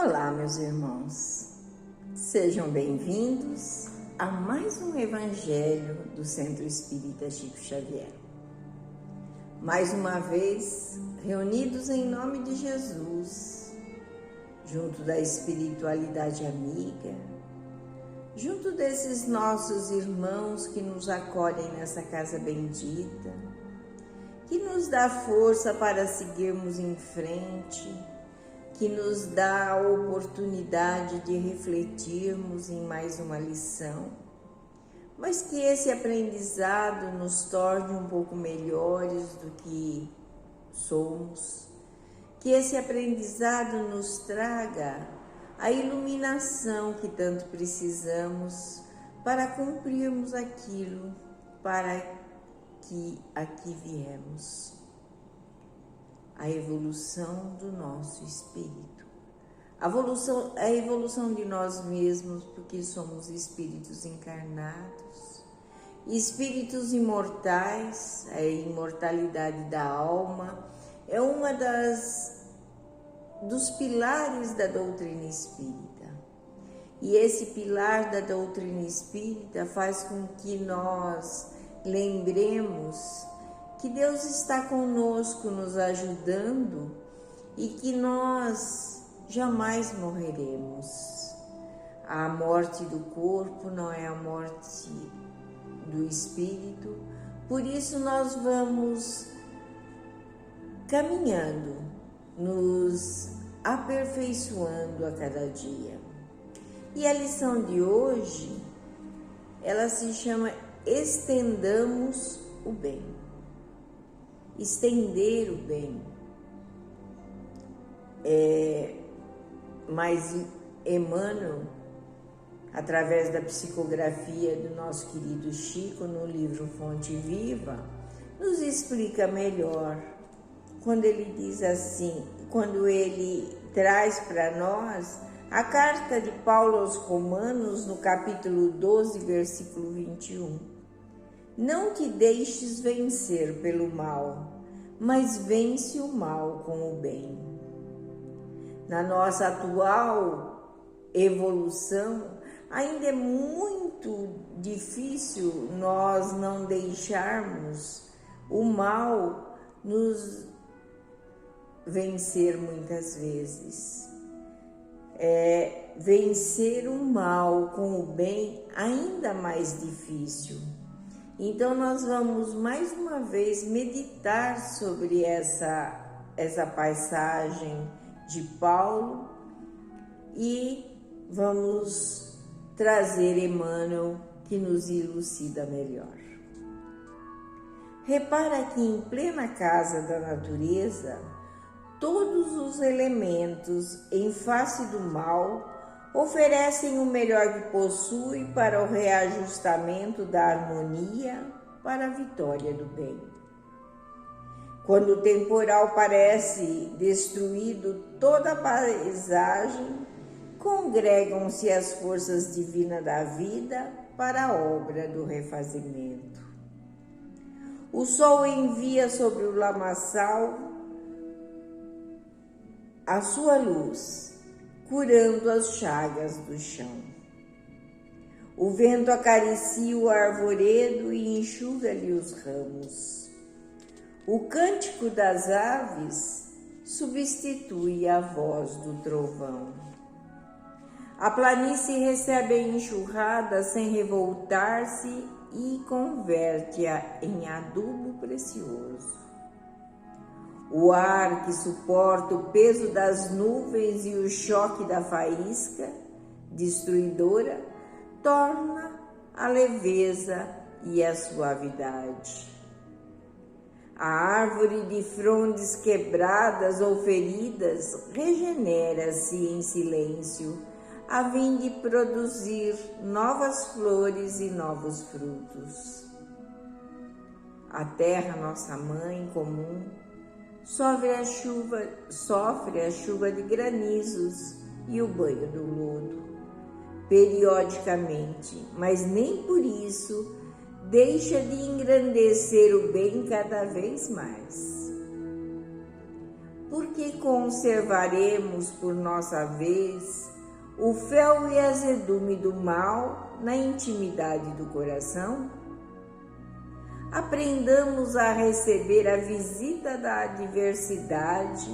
Olá, meus irmãos, sejam bem-vindos a mais um Evangelho do Centro Espírita Chico Xavier. Mais uma vez, reunidos em nome de Jesus, junto da espiritualidade amiga, junto desses nossos irmãos que nos acolhem nessa casa bendita, que nos dá força para seguirmos em frente, que nos dá a oportunidade de refletirmos em mais uma lição, mas que esse aprendizado nos torne um pouco melhores do que somos, que esse aprendizado nos traga a iluminação que tanto precisamos para cumprirmos aquilo para que aqui viemos. A evolução do nosso espírito, a evolução de nós mesmos, porque somos espíritos encarnados, espíritos imortais. A imortalidade da alma é uma dos pilares da doutrina espírita, e esse pilar da doutrina espírita faz com que nós lembremos que Deus está conosco, nos ajudando, e que nós jamais morreremos. A morte do corpo não é a morte do espírito, por isso nós vamos caminhando, nos aperfeiçoando a cada dia. E a lição de hoje, ela se chama Estendamos o Bem. Estender o bem. Mas Emmanuel, através da psicografia do nosso querido Chico, no livro Fonte Viva, nos explica melhor, quando ele diz assim, quando ele traz para nós a carta de Paulo aos Romanos, no capítulo 12, versículo 21. Não te deixes vencer pelo mal, mas vence o mal com o bem. Na nossa atual evolução, ainda é muito difícil nós não deixarmos o mal nos vencer muitas vezes. Vencer o mal com o bem ainda mais difícil. Então nós vamos mais uma vez meditar sobre essa passagem de Paulo e vamos trazer Emmanuel, que nos elucida melhor. Repara que em plena casa da natureza, todos os elementos em face do mal oferecem o melhor que possuem para o reajustamento da harmonia, para a vitória do bem. Quando o temporal parece destruído toda a paisagem, congregam-se as forças divinas da vida para a obra do refazimento. O sol envia sobre o lamaçal a sua luz, curando as chagas do chão. O vento acaricia o arvoredo e enxuga-lhe os ramos. O cântico das aves substitui a voz do trovão. A planície recebe a enxurrada sem revoltar-se e converte-a em adubo precioso. O ar que suporta o peso das nuvens e o choque da faísca destruidora torna a leveza e a suavidade. A árvore de frondes quebradas ou feridas regenera-se em silêncio, a fim de produzir novas flores e novos frutos. A terra, nossa mãe comum, sofre a chuva de granizos e o banho do lodo, periodicamente, mas nem por isso deixa de engrandecer o bem cada vez mais. Por porque conservaremos por nossa vez o fel e azedume do mal na intimidade do coração? Aprendamos a receber a visita da adversidade,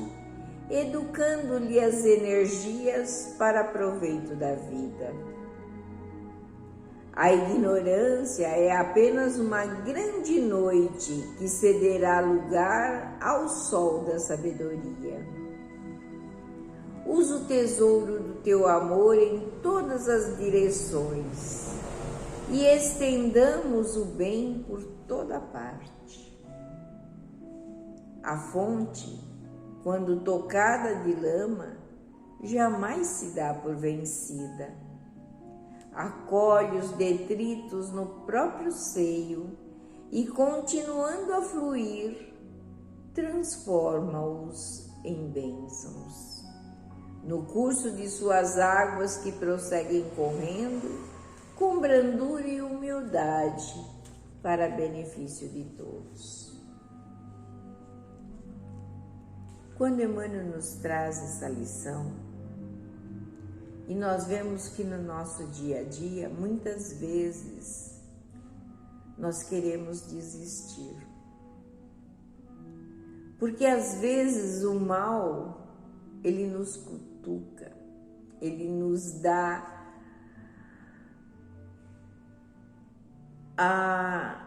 educando-lhe as energias para proveito da vida. A ignorância é apenas uma grande noite que cederá lugar ao sol da sabedoria. Usa o tesouro do teu amor em todas as direções e estendamos o bem por toda parte. A fonte, quando tocada de lama, jamais se dá por vencida. Acolhe os detritos no próprio seio e, continuando a fluir, transforma-os em bênçãos. No curso de suas águas que prosseguem correndo, com brandura e humildade, para benefício de todos. Quando Emmanuel nos traz essa lição, e nós vemos que no nosso dia a dia, muitas vezes, nós queremos desistir. Porque às vezes o mal, ele nos cutuca, ele nos dá a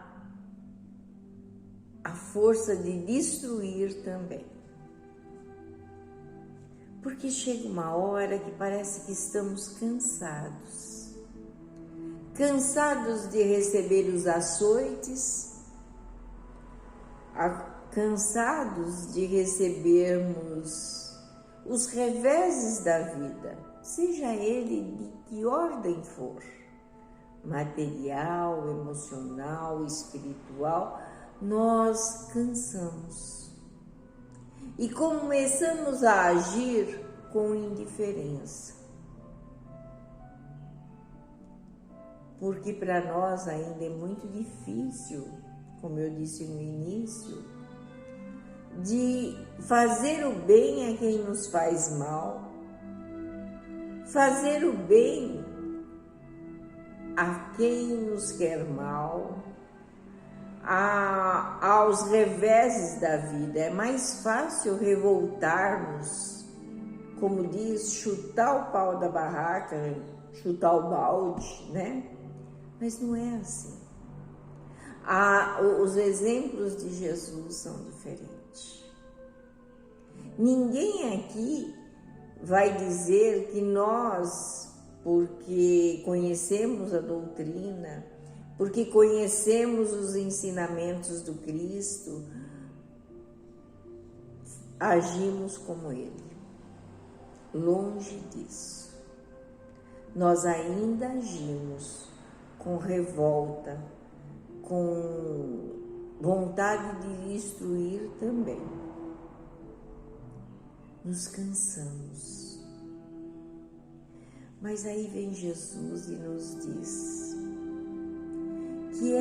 força de destruir também. Porque chega uma hora que parece que estamos cansados. Cansados de receber os açoites, cansados de recebermos os reveses da vida, seja ele de que ordem for, material, emocional, espiritual, nós cansamos. E começamos a agir com indiferença. Porque para nós ainda é muito difícil, como eu disse no início, de fazer o bem a quem nos faz mal, fazer o bem a quem nos quer mal, aos reveses da vida. É mais fácil revoltarmos, como diz, chutar o pau da barraca, chutar o balde, né? Mas não é assim. Os exemplos de Jesus são diferentes. Ninguém aqui vai dizer que nós, porque conhecemos a doutrina, porque conhecemos os ensinamentos do Cristo, agimos como Ele. Longe disso. Nós ainda agimos com revolta, com vontade de destruir também. Nos cansamos. Mas aí vem Jesus e nos diz que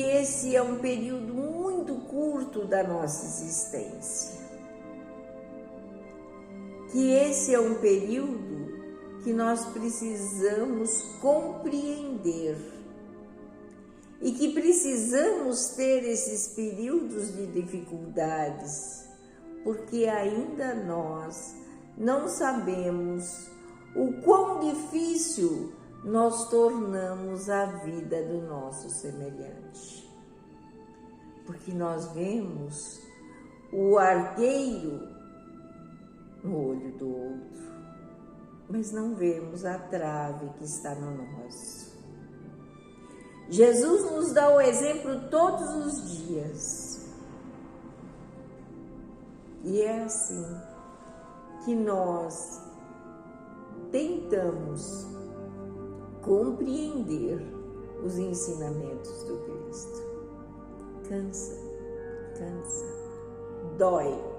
esse é um período muito curto da nossa existência. Que esse é um período que nós precisamos compreender e que precisamos ter esses períodos de dificuldades, porque ainda nós não sabemos o quão difícil nós tornamos a vida do nosso semelhante. Porque nós vemos o arqueiro no olho do outro, mas não vemos a trave que está no nosso. Jesus nos dá o exemplo todos os dias. E é assim que nós tentamos compreender os ensinamentos do Cristo. Cansa, dói.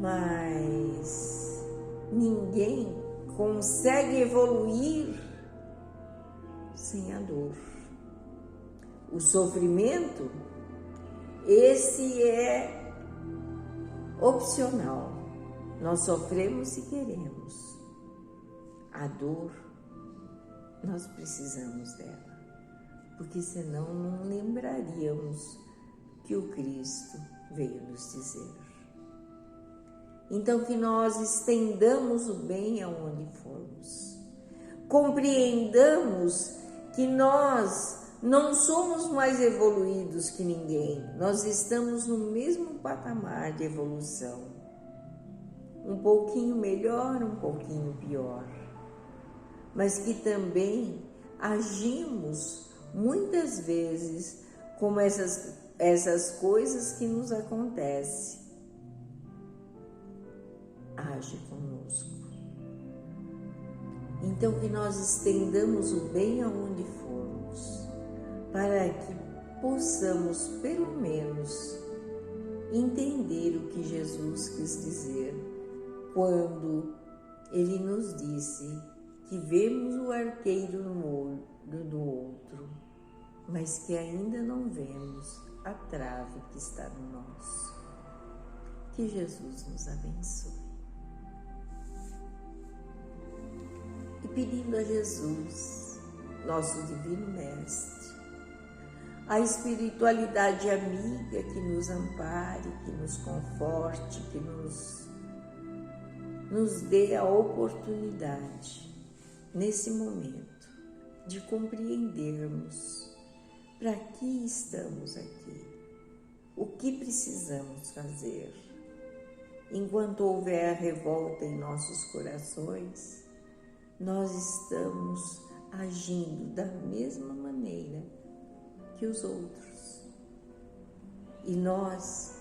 Mas ninguém consegue evoluir sem a dor. o sofrimento, esse é opcional. Nós sofremos se queremos. A dor, nós precisamos dela, porque senão não lembraríamos que o Cristo veio nos dizer. Então, que nós estendamos o bem aonde formos. Compreendamos que nós não somos mais evoluídos que ninguém. Nós estamos no mesmo patamar de evolução. Um pouquinho melhor, um pouquinho pior. Mas que também agimos muitas vezes como essas coisas que nos acontecem. Age conosco. Então que nós estendamos o bem aonde formos, para que possamos pelo menos entender o que Jesus quis dizer quando Ele nos disse que vemos o arqueiro no olho do outro, mas que ainda não vemos a trave que está no nosso. Que Jesus nos abençoe. E pedindo a Jesus, nosso Divino Mestre, a espiritualidade amiga que nos ampare, que nos conforte, que nos dê a oportunidade, nesse momento, de compreendermos para que estamos aqui, o que precisamos fazer. Enquanto houver revolta em nossos corações, nós estamos agindo da mesma maneira que os outros. E nós,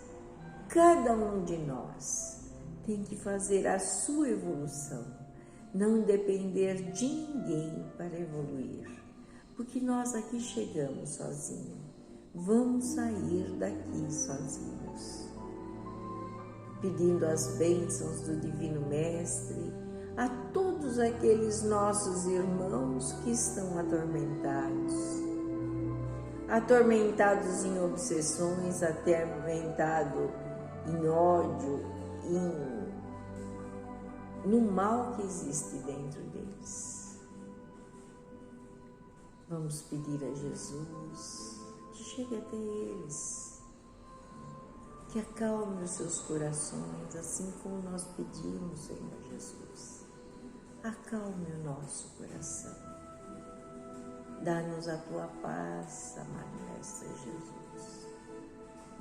cada um de nós, tem que fazer a sua evolução, não depender de ninguém para evoluir, porque nós aqui chegamos sozinhos, vamos sair daqui sozinhos. Pedindo as bênçãos do Divino Mestre a todos aqueles nossos irmãos que estão atormentados em obsessões, atormentados em ódio, no mal que existe dentro deles. Vamos pedir a Jesus que chegue até eles, que acalme os seus corações, assim como nós pedimos, Senhor Jesus. Acalme o nosso coração. Dá-nos a tua paz, amado Mestre Jesus.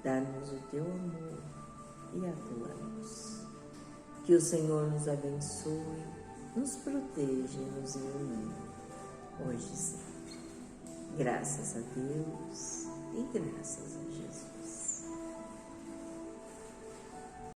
Dá-nos o teu amor e a tua luz. Que o Senhor nos abençoe, nos proteja e nos ilumine, hoje e sempre. Graças a Deus e graças a Jesus.